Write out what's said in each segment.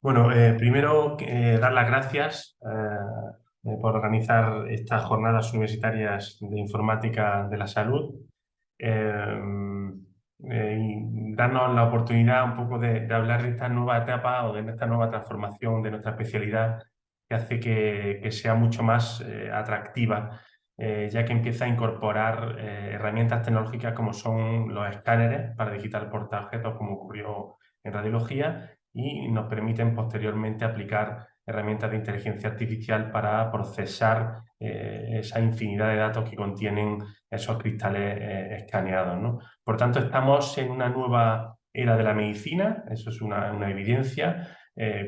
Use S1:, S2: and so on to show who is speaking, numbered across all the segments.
S1: Bueno, primero dar las gracias por organizar estas jornadas universitarias de informática de la salud eh, y darnos la oportunidad un poco de hablar de esta nueva etapa o de esta nueva transformación de nuestra especialidad que hace que sea mucho más atractiva, ya que empieza a incorporar herramientas tecnológicas como son los escáneres para digital portaobjetos, como ocurrió en radiología, y nos permiten posteriormente aplicar herramientas de inteligencia artificial para procesar esa infinidad de datos que contienen esos cristales escaneados, ¿no? Por tanto, estamos en una nueva era de la medicina, eso es una evidencia,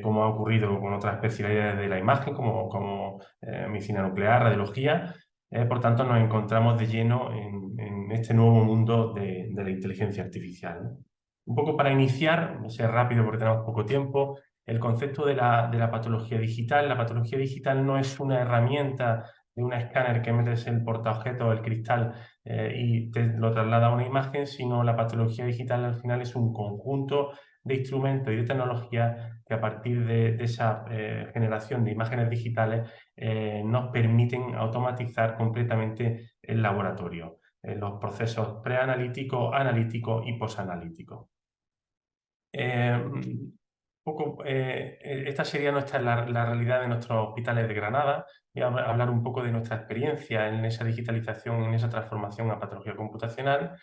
S1: como ha ocurrido con otras especialidades de la imagen, como medicina nuclear, radiología. Por tanto, nos encontramos de lleno en este nuevo mundo de la inteligencia artificial, ¿no? Un poco para iniciar, no sé, rápido porque tenemos poco tiempo, el concepto de la patología digital. La patología digital no es una herramienta de un escáner que metes el portaobjeto o el cristal y te lo traslada a una imagen, sino la patología digital al final es un conjunto de instrumentos y de tecnologías que a partir de esa generación de imágenes digitales nos permiten automatizar completamente el laboratorio, los procesos preanalíticos, analíticos y posanalíticos. Esta sería la realidad de nuestros hospitales de Granada. Voy a hablar un poco de nuestra experiencia en esa digitalización, en esa transformación a patología computacional.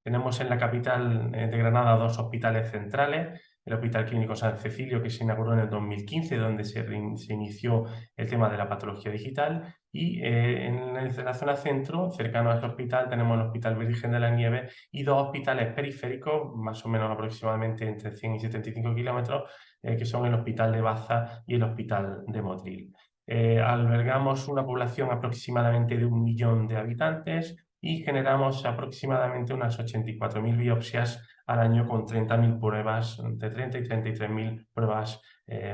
S1: Tenemos en la capital de Granada dos hospitales centrales, el Hospital Clínico San Cecilio, que se inauguró en el 2015, donde se inició el tema de la patología digital, y en la zona centro, cercano a ese hospital, tenemos el Hospital Virgen de la Nieves y dos hospitales periféricos, más o menos aproximadamente entre 100 y 75 kilómetros, que son el Hospital de Baza y el Hospital de Motril. Albergamos una población aproximadamente de 1 millón de habitantes y generamos aproximadamente unas 84.000 biopsias al año con 30.000 pruebas, entre 30 y 33.000 pruebas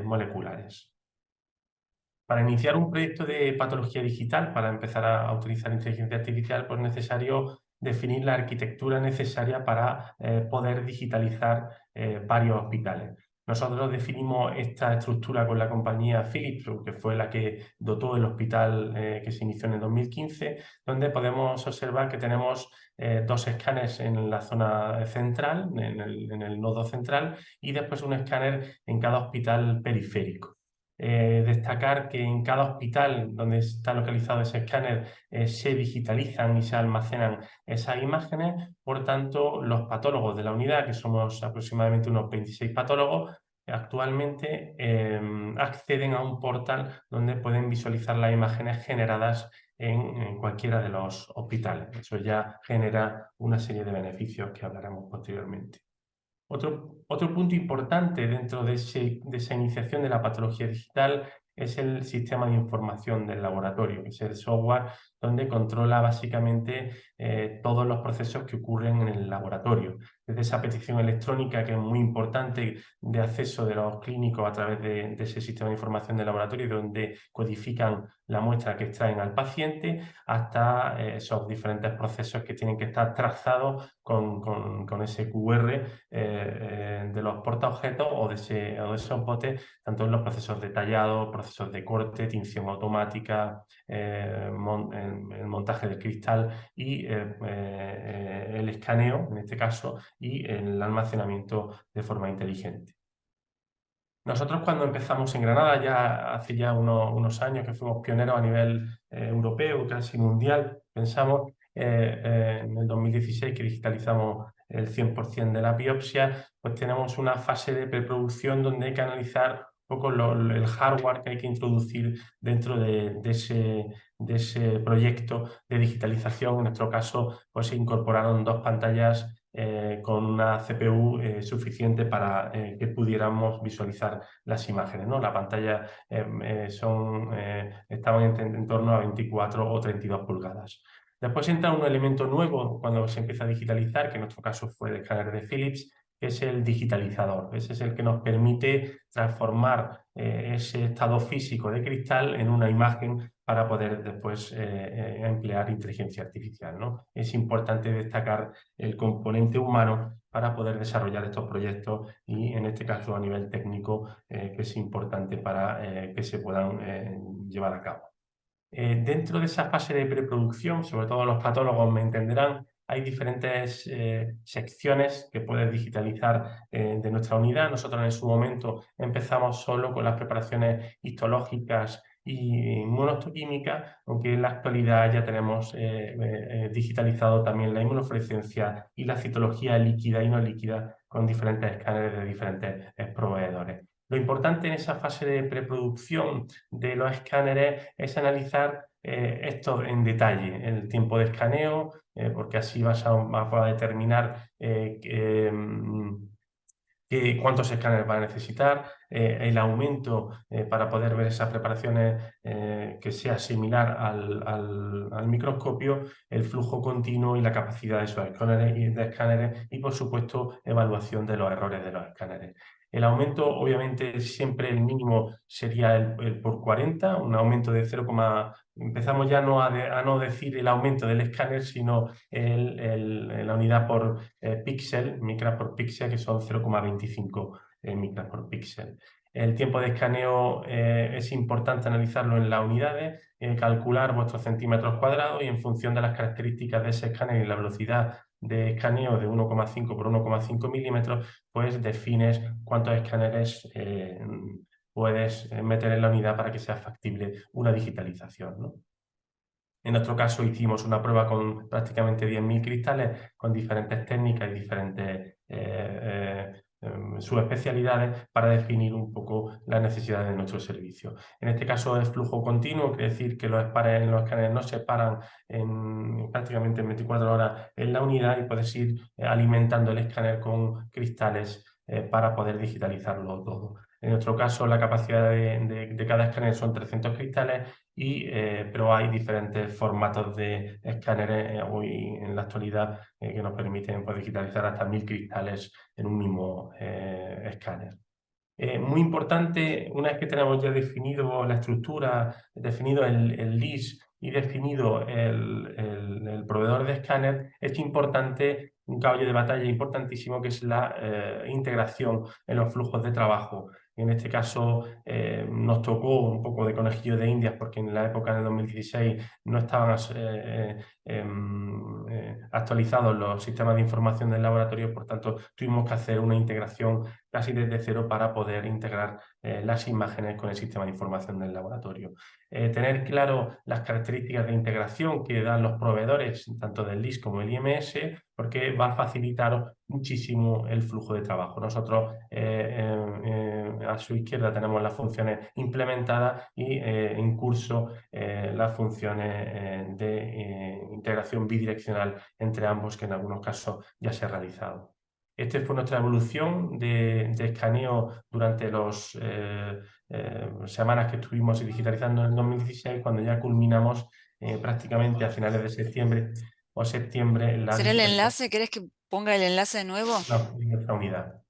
S1: moleculares. Para iniciar un proyecto de patología digital, para empezar a utilizar inteligencia artificial, pues es necesario definir la arquitectura necesaria para poder digitalizar varios hospitales. Nosotros definimos esta estructura con la compañía Philips, que fue la que dotó el hospital que se inició en el 2015, donde podemos observar que tenemos dos escáneres en la zona central, en el nodo central, y después un escáner en cada hospital periférico. Destacar que en cada hospital donde está localizado ese escáner se digitalizan y se almacenan esas imágenes. Por tanto, los patólogos de la unidad, que somos aproximadamente unos 26 patólogos, actualmente acceden a un portal donde pueden visualizar las imágenes generadas en cualquiera de los hospitales. Eso ya genera una serie de beneficios que hablaremos posteriormente. Otro punto importante dentro de esa iniciación de la patología digital es el sistema de información del laboratorio, que es el software donde controla básicamente todos los procesos que ocurren en el laboratorio. Desde esa petición electrónica, que es muy importante, de acceso de los clínicos a través de ese sistema de información del laboratorio, donde codifican la muestra que extraen al paciente, hasta esos diferentes procesos que tienen que estar trazados con ese QR de los portaobjetos o de esos botes, tanto en los procesos de tallado, procesos de corte, tinción automática, el montaje del cristal y el escaneo, en este caso, y el almacenamiento de forma inteligente. Nosotros cuando empezamos en Granada, ya hace ya unos años que fuimos pioneros a nivel europeo, casi mundial, pensamos en el 2016 que digitalizamos el 100% de la biopsia, pues tenemos una fase de preproducción donde hay que analizar un poco el hardware que hay que introducir dentro de ese proyecto de digitalización. En nuestro caso, pues se incorporaron dos pantallas con una CPU suficiente para que pudiéramos visualizar las imágenes, ¿no? La pantalla estaban en torno a 24 o 32 pulgadas. Después entra un elemento nuevo cuando se empieza a digitalizar, que en nuestro caso fue el escáner de Philips, que es el digitalizador. Ese es el que nos permite transformar ese estado físico de cristal en una imagen para poder después emplear inteligencia artificial, ¿no? Es importante destacar el componente humano para poder desarrollar estos proyectos y, en este caso, a nivel técnico, que es importante para que se puedan llevar a cabo. Dentro de esa fase de preproducción, sobre todo los patólogos me entenderán, hay diferentes secciones que puedes digitalizar de nuestra unidad. Nosotros en su momento empezamos solo con las preparaciones histológicas y inmunohistoquímicas, aunque en la actualidad ya tenemos digitalizado también la inmunofluorescencia y la citología líquida y no líquida con diferentes escáneres de diferentes proveedores. Lo importante en esa fase de preproducción de los escáneres es analizar esto en detalle, el tiempo de escaneo, porque así vas a poder determinar cuántos escáneres va a necesitar, el aumento para poder ver esas preparaciones que sea similar al microscopio, el flujo continuo y la capacidad de esos escáneres y, por supuesto, evaluación de los errores de los escáneres. El aumento, obviamente, siempre el mínimo sería el por 40, un aumento de 0, empezamos ya a no decir el aumento del escáner, sino la unidad por píxel, micras por píxel, que son 0,25 micras por píxel. El tiempo de escaneo es importante analizarlo en las unidades, calcular vuestros centímetros cuadrados y, en función de las características de ese escáner y la velocidad de escaneo de 1,5 por 1,5 milímetros, pues defines cuántos escáneres puedes meter en la unidad para que sea factible una digitalización, ¿no? En nuestro caso hicimos una prueba con prácticamente 10.000 cristales con diferentes técnicas y diferentes subespecialidades para definir un poco las necesidades de nuestro servicio. En este caso es flujo continuo, quiere decir que los escáneres no se paran prácticamente en 24 horas en la unidad y puedes ir alimentando el escáner con cristales para poder digitalizarlo todo. En nuestro caso, la capacidad de cada escáner son 300 cristales, pero hay diferentes formatos de escáneres hoy en la actualidad que nos permiten digitalizar hasta 1.000 cristales en un mismo escáner. Muy importante, una vez que tenemos ya definido la estructura, definido el LIS y definido el proveedor de escáner, es importante, un caballo de batalla importantísimo, que es la integración en los flujos de trabajo. En este caso nos tocó un poco de conejillo de indias, porque en la época de 2016 no estaban actualizados los sistemas de información del laboratorio, por tanto tuvimos que hacer una integración casi desde cero para poder integrar las imágenes con el sistema de información del laboratorio. Tener claro las características de integración que dan los proveedores, tanto del LIS como el IMS, porque va a facilitar muchísimo el flujo de trabajo. Nosotros a su izquierda tenemos las funciones implementadas y en curso las funciones de integración bidireccional entre ambos, que en algunos casos ya se ha realizado. Esta fue nuestra evolución de escaneo durante las semanas que estuvimos digitalizando en el 2016, cuando ya culminamos prácticamente a finales de septiembre o septiembre la
S2: ¿Será el
S1: digitalización
S2: enlace? ¿Querés que ponga el enlace de nuevo?
S1: de nuestra unidad.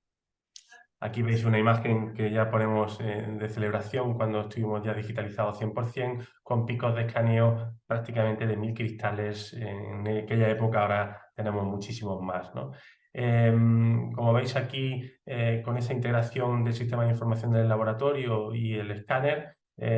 S1: Aquí veis una imagen que ya ponemos de celebración cuando estuvimos ya digitalizados 100%, con picos de escaneo prácticamente de 1.000 cristales en aquella época. Ahora tenemos muchísimos más, ¿no? Como veis aquí, con esa integración del sistema de información del laboratorio y el escáner,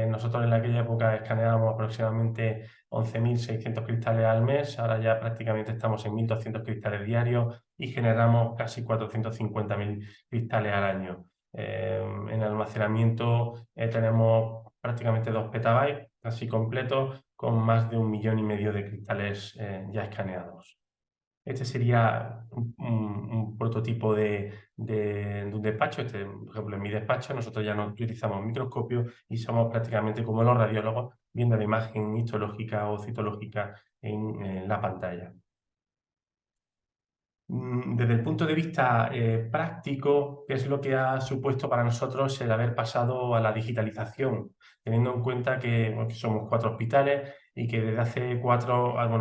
S1: nosotros en aquella época escaneábamos aproximadamente 11.600 cristales al mes. Ahora ya prácticamente estamos en 1.200 cristales diarios y generamos casi 450.000 cristales al año. En almacenamiento tenemos prácticamente 2 petabytes, casi completos, con más de 1,5 millones de cristales ya escaneados. Este sería un prototipo de un despacho. Por ejemplo, en mi despacho nosotros ya no utilizamos microscopio y somos prácticamente como los radiólogos, viendo la imagen histológica o citológica en la pantalla. Desde el punto de vista práctico, ¿qué es lo que ha supuesto para nosotros el haber pasado a la digitalización? Teniendo en cuenta que somos 4 hospitales y que desde hace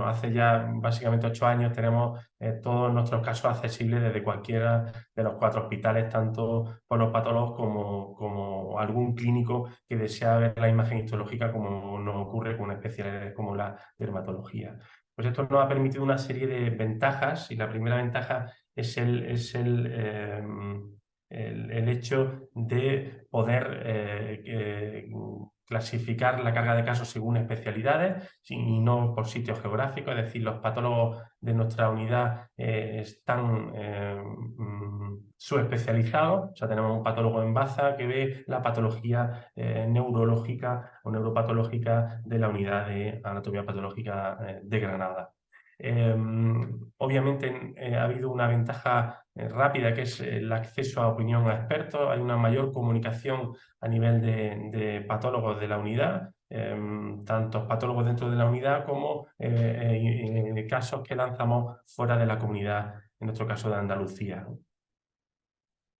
S1: hace ya básicamente 8 años tenemos todos nuestros casos accesibles desde cualquiera de los 4 hospitales, tanto por los patólogos como algún clínico que desea ver la imagen histológica, como nos ocurre con una especialidad como la dermatología. Pues esto nos ha permitido una serie de ventajas, y la primera ventaja es el hecho de poder clasificar la carga de casos según especialidades y no por sitios geográficos. Es decir, los patólogos de nuestra unidad están subespecializados. O sea, tenemos un patólogo en Baza que ve la patología neurológica o neuropatológica de la unidad de anatomía patológica de Granada. Obviamente ha habido una ventaja rápida, que es el acceso a opinión a expertos. Hay una mayor comunicación a nivel de patólogos de la unidad, tanto patólogos dentro de la unidad como casos que lanzamos fuera de la comunidad, en nuestro caso de Andalucía.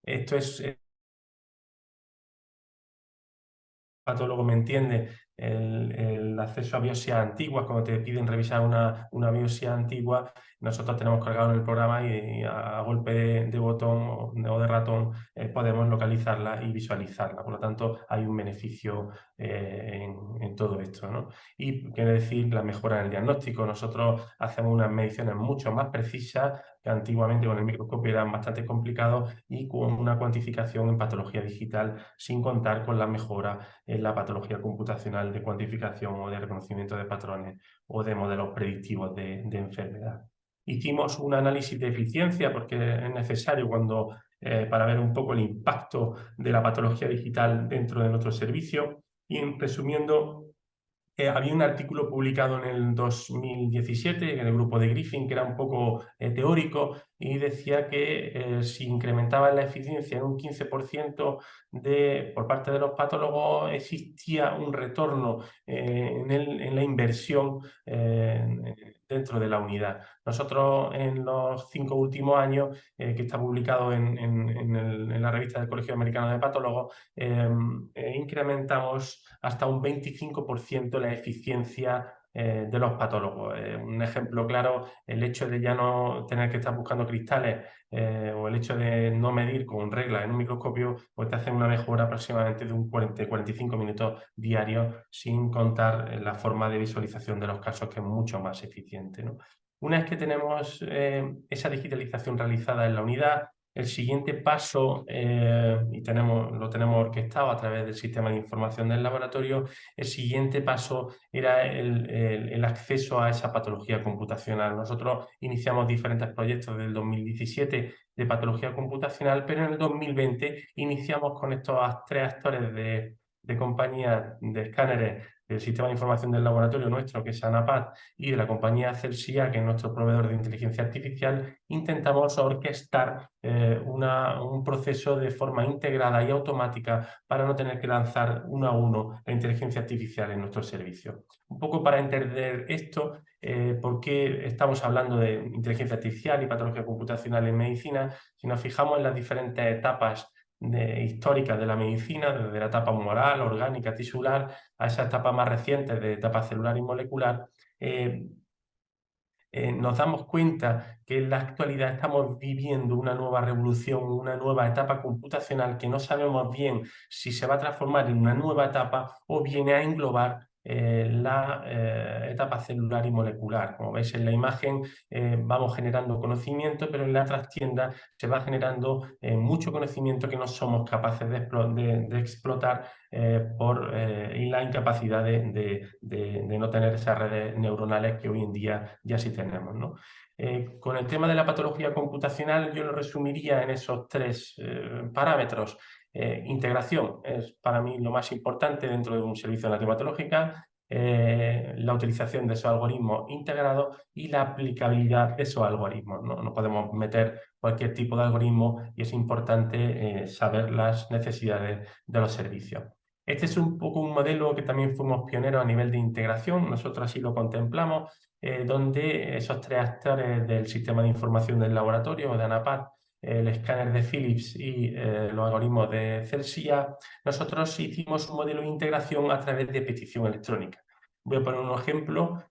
S1: Esto es... patólogo me entiende, el acceso a biopsias antiguas. Cuando te piden revisar una biopsia antigua, nosotros tenemos cargado en el programa y a golpe de botón o de ratón podemos localizarla y visualizarla. Por lo tanto, hay un beneficio en todo esto, ¿no? Y quiere decir la mejora en el diagnóstico. Nosotros hacemos unas mediciones mucho más precisas, que antiguamente con el microscopio eran bastante complicados, y con una cuantificación en patología digital, sin contar con la mejora en la patología computacional de cuantificación o de reconocimiento de patrones o de modelos predictivos de enfermedad. Hicimos un análisis de eficiencia porque es necesario para ver un poco el impacto de la patología digital dentro de nuestro servicio. Y resumiendo, había un artículo publicado en el 2017 en el grupo de Griffin, que era un poco teórico, y decía que si incrementaba la eficiencia en un 15% por parte de los patólogos, existía un retorno en la inversión dentro de la unidad. Nosotros, en los 5 últimos años, que está publicado en la revista del Colegio Americano de Patólogos, incrementamos hasta un 25% la eficiencia de los patólogos. Un ejemplo claro, el hecho de ya no tener que estar buscando cristales o el hecho de no medir con reglas en un microscopio, pues te hace una mejora aproximadamente de un 40-45 minutos diarios, sin contar la forma de visualización de los casos, que es mucho más eficiente, ¿no? Una vez que tenemos esa digitalización realizada en la unidad, el siguiente paso, y lo tenemos orquestado a través del sistema de información del laboratorio, el siguiente paso era el acceso a esa patología computacional. Nosotros iniciamos diferentes proyectos desde el 2017 de patología computacional, pero en el 2020 iniciamos con estos 3 actores de compañías de escáneres del sistema de información del laboratorio nuestro, que es ANAPAD, y de la compañía Celsia, que es nuestro proveedor de inteligencia artificial. Intentamos orquestar un proceso de forma integrada y automática para no tener que lanzar uno a uno la inteligencia artificial en nuestro servicio. Un poco para entender esto, por qué estamos hablando de inteligencia artificial y patología computacional en medicina. Si nos fijamos en las diferentes etapas históricas de la medicina, desde la etapa humoral, orgánica, tisular, a esa etapa más reciente de etapa celular y molecular, nos damos cuenta que en la actualidad estamos viviendo una nueva revolución, una nueva etapa computacional, que no sabemos bien si se va a transformar en una nueva etapa o viene a englobar la etapa celular y molecular. Como veis en la imagen, vamos generando conocimiento, pero en la trastienda se va generando mucho conocimiento que no somos capaces de explotar por la incapacidad de no tener esas redes neuronales que hoy en día ya sí tenemos, ¿no? Con el tema de la patología computacional, yo lo resumiría en esos 3 parámetros. Integración es para mí lo más importante dentro de un servicio de anatomía patológica, la utilización de esos algoritmos integrados y la aplicabilidad de esos algoritmos, ¿no? No podemos meter cualquier tipo de algoritmo, y es importante saber las necesidades de los servicios. Este es un poco un modelo que también fuimos pioneros a nivel de integración. Nosotros así lo contemplamos, donde esos 3 actores del sistema de información del laboratorio, de ANAPAD, el escáner de Philips y los algoritmos de Celsia, nosotros hicimos un modelo de integración a través de petición electrónica. Voy a poner un ejemplo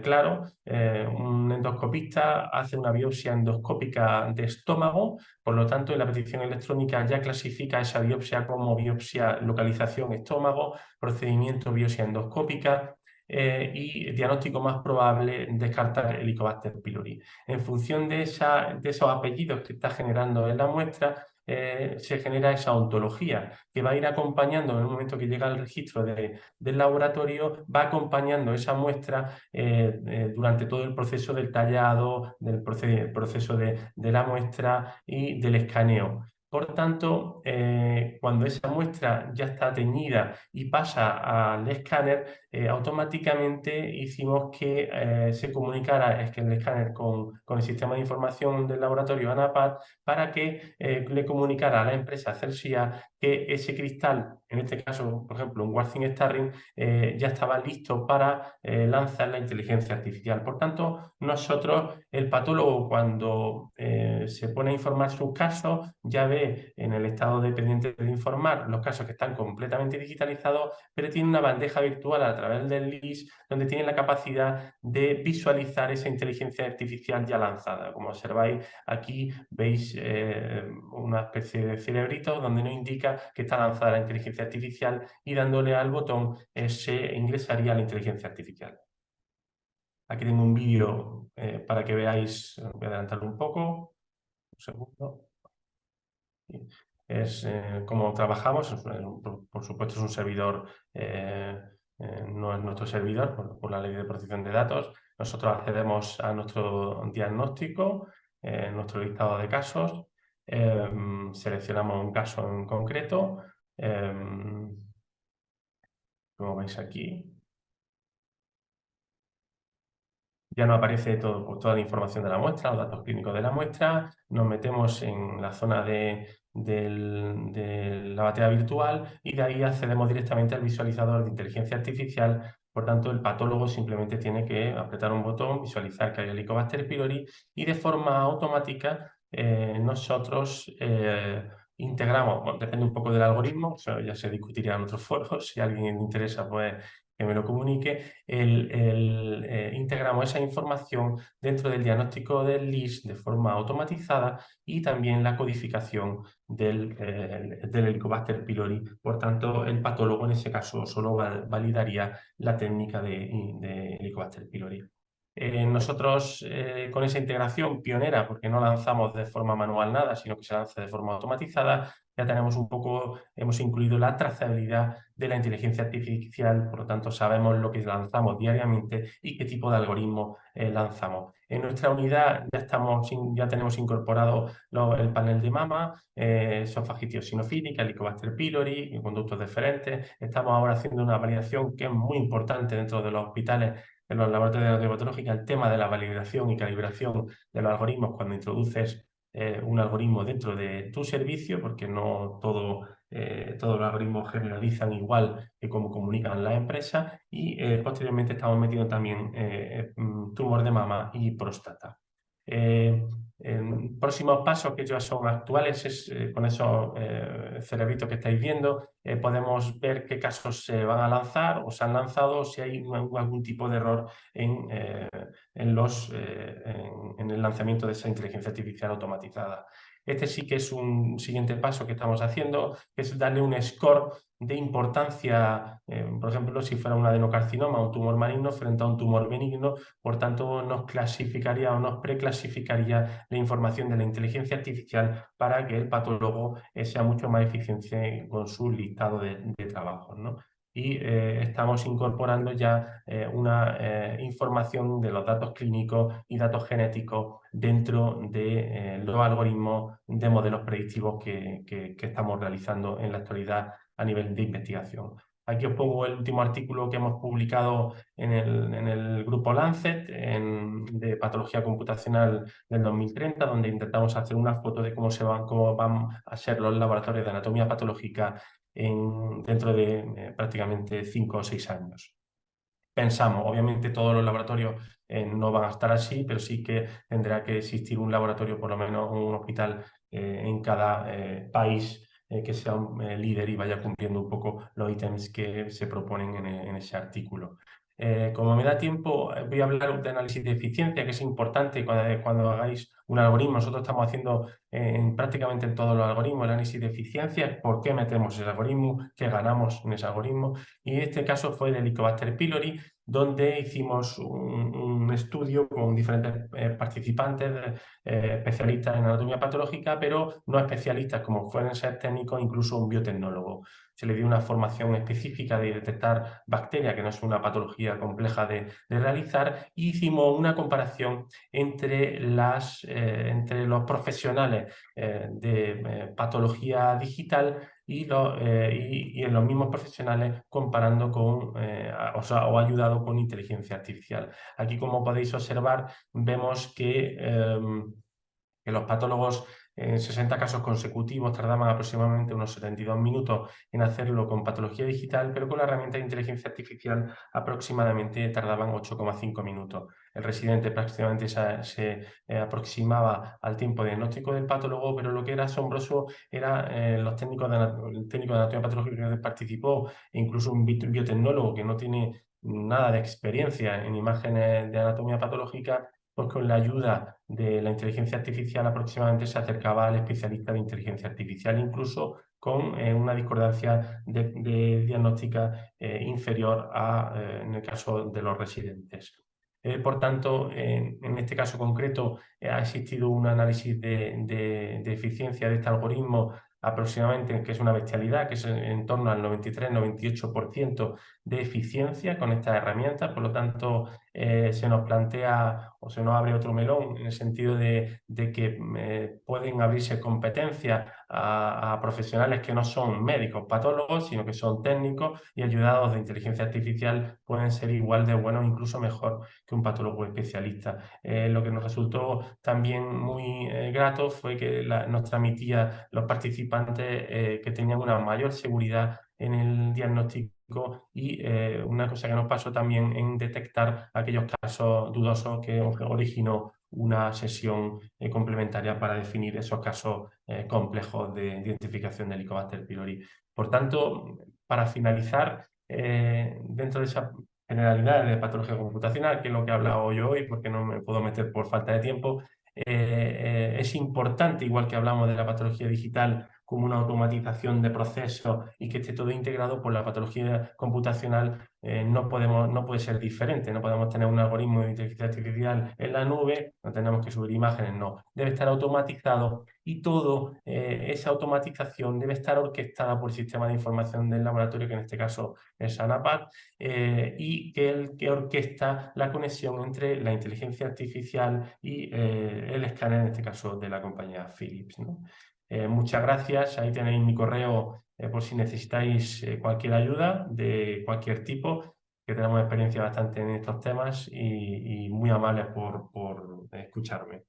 S1: claro. Un endoscopista hace una biopsia endoscópica de estómago, por lo tanto, en la petición electrónica ya clasifica esa biopsia como biopsia localización estómago, procedimiento biopsia endoscópica y diagnóstico más probable descartar Helicobacter pylori. En función de esos apellidos que está generando en la muestra, se genera esa ontología que va a ir acompañando en el momento que llega al registro del laboratorio, va acompañando esa muestra durante todo el proceso del tallado, del proceso de la muestra y del escaneo. Por tanto, cuando esa muestra ya está teñida y pasa al escáner, automáticamente hicimos que se comunicara el escáner con el sistema de información del laboratorio ANAPAD para que le comunicara a la empresa Celsia que ese cristal, en este caso, por ejemplo, un Warthin Starring, ya estaba listo para lanzar la inteligencia artificial. Por tanto, nosotros, el patólogo, cuando se pone a informar sus casos, ya ve en el estado de pendiente de informar los casos que están completamente digitalizados, pero tiene una bandeja virtual a través del LIS donde tiene la capacidad de visualizar esa inteligencia artificial ya lanzada. Como observáis, aquí veis una especie de cerebrito donde nos indica que está lanzada la inteligencia artificial y dándole al botón se ingresaría la inteligencia artificial. Aquí tengo un vídeo para que veáis, voy a adelantarlo un poco, un segundo. Es cómo trabajamos, por supuesto es un servidor, no es nuestro servidor por la ley de protección de datos. Nosotros accedemos a nuestro diagnóstico, nuestro listado de casos, seleccionamos un caso en concreto, como veis aquí. Ya nos aparece toda la información de la muestra, los datos clínicos de la muestra, nos metemos en la zona de la batería virtual y de ahí accedemos directamente al visualizador de inteligencia artificial. Por tanto, el patólogo simplemente tiene que apretar un botón, visualizar que hay Helicobacter pylori y de forma automática nosotros integramos, bueno, depende un poco del algoritmo, eso ya se discutiría en otros foros, si a alguien le interesa, pues que me lo comunique, integramos esa información dentro del diagnóstico del LIS de forma automatizada y también la codificación del Helicobacter pylori. Por tanto, el patólogo en ese caso solo validaría la técnica de Helicobacter pylori. Nosotros con esa integración pionera, porque no lanzamos de forma manual nada, sino que se lanza de forma automatizada, ya tenemos un poco, hemos incluido la trazabilidad de la inteligencia artificial, por lo tanto sabemos lo que lanzamos diariamente y qué tipo de algoritmo lanzamos. En nuestra unidad ya tenemos incorporado el panel de mama, esofagitio sinofílica, Helicobacter pylori, conductos deferentes. Estamos ahora haciendo una validación que es muy importante dentro de los hospitales, en los laboratorios de radiopatológica, el tema de la validación y calibración de los algoritmos cuando introduces un algoritmo dentro de tu servicio, porque no todos los algoritmos generalizan igual que como comunican las empresas, y posteriormente estamos metiendo también tumor de mama y próstata. Próximos pasos que ya son actuales es con esos cerebritos que estáis viendo, podemos ver qué casos se van a lanzar o se han lanzado, si hay algún tipo de error en el lanzamiento de esa inteligencia artificial automatizada. Este sí que es un siguiente paso que estamos haciendo, que es darle un score de importancia, por ejemplo, si fuera un adenocarcinoma, un tumor maligno frente a un tumor benigno. Por tanto, nos clasificaría o nos preclasificaría la información de la inteligencia artificial para que el patólogo sea mucho más eficiente con su listado de trabajos, ¿no? Y estamos incorporando ya una información de los datos clínicos y datos genéticos dentro de los algoritmos de modelos predictivos que estamos realizando en la actualidad a nivel de investigación. Aquí os pongo el último artículo que hemos publicado en el grupo Lancet de patología computacional del 2030, donde intentamos hacer una foto de cómo van a ser los laboratorios de anatomía patológica dentro de prácticamente 5 o 6 años. Pensamos, obviamente todos los laboratorios no van a estar así, pero sí que tendrá que existir un laboratorio, por lo menos un hospital en cada país que sea un líder y vaya cumpliendo un poco los ítems que se proponen en ese artículo. Como me da tiempo, voy a hablar de análisis de eficiencia, que es importante cuando hagáis un algoritmo. Nosotros estamos haciendo prácticamente en todos los algoritmos el análisis de eficiencia, por qué metemos ese algoritmo, qué ganamos en ese algoritmo. Y en este caso fue el Helicobacter pylori, donde hicimos un estudio con diferentes participantes, especialistas en anatomía patológica, pero no especialistas como pueden ser técnicos, incluso un biotecnólogo. Se le dio una formación específica de detectar bacterias, que no es una patología compleja de realizar, y hicimos una comparación entre los profesionales de patología digital y en los mismos profesionales comparando o ayudado con inteligencia artificial. Aquí, como podéis observar, vemos que los patólogos en 60 casos consecutivos tardaban aproximadamente unos 72 minutos en hacerlo con patología digital, pero con la herramienta de inteligencia artificial aproximadamente tardaban 8,5 minutos. El residente prácticamente se aproximaba al tiempo de diagnóstico del patólogo, pero lo que era asombroso era el técnico de anatomía patológica que participó, e incluso un biotecnólogo que no tiene nada de experiencia en imágenes de anatomía patológica, pues con la ayuda de la inteligencia artificial aproximadamente se acercaba al especialista de inteligencia artificial, incluso con una discordancia de diagnóstica inferior en el caso de los residentes. Por tanto, en este caso concreto ha existido un análisis de eficiencia de este algoritmo aproximadamente, que es una bestialidad, que es en torno al 93-98% de eficiencia con estas herramientas. Por lo tanto, se nos plantea o se nos abre otro melón en el sentido de que pueden abrirse competencias a profesionales que no son médicos patólogos, sino que son técnicos y ayudados de inteligencia artificial, pueden ser igual de buenos, incluso mejor que un patólogo especialista. Lo que nos resultó también muy grato fue que nos transmitía los participantes que tenían una mayor seguridad en el diagnóstico y una cosa que nos pasó también en detectar aquellos casos dudosos que originó una sesión complementaria para definir esos casos complejos de identificación del Helicobacter pylori. Por tanto, para finalizar, dentro de esa generalidades de patología computacional, que es lo que he hablado yo hoy, porque no me puedo meter por falta de tiempo, es importante, igual que hablamos de la patología digital como una automatización de procesos y que esté todo integrado, por la patología computacional no puede ser diferente. No podemos tener un algoritmo de inteligencia artificial en la nube, no tenemos que subir imágenes, no. Debe estar automatizado y toda esa automatización debe estar orquestada por el sistema de información del laboratorio, que en este caso es ANAPAD, y que orquesta la conexión entre la inteligencia artificial y el escáner, en este caso de la compañía Philips, ¿no? Muchas gracias, ahí tenéis mi correo por si necesitáis cualquier ayuda de cualquier tipo, que tenemos experiencia bastante en estos temas y muy amables por escucharme.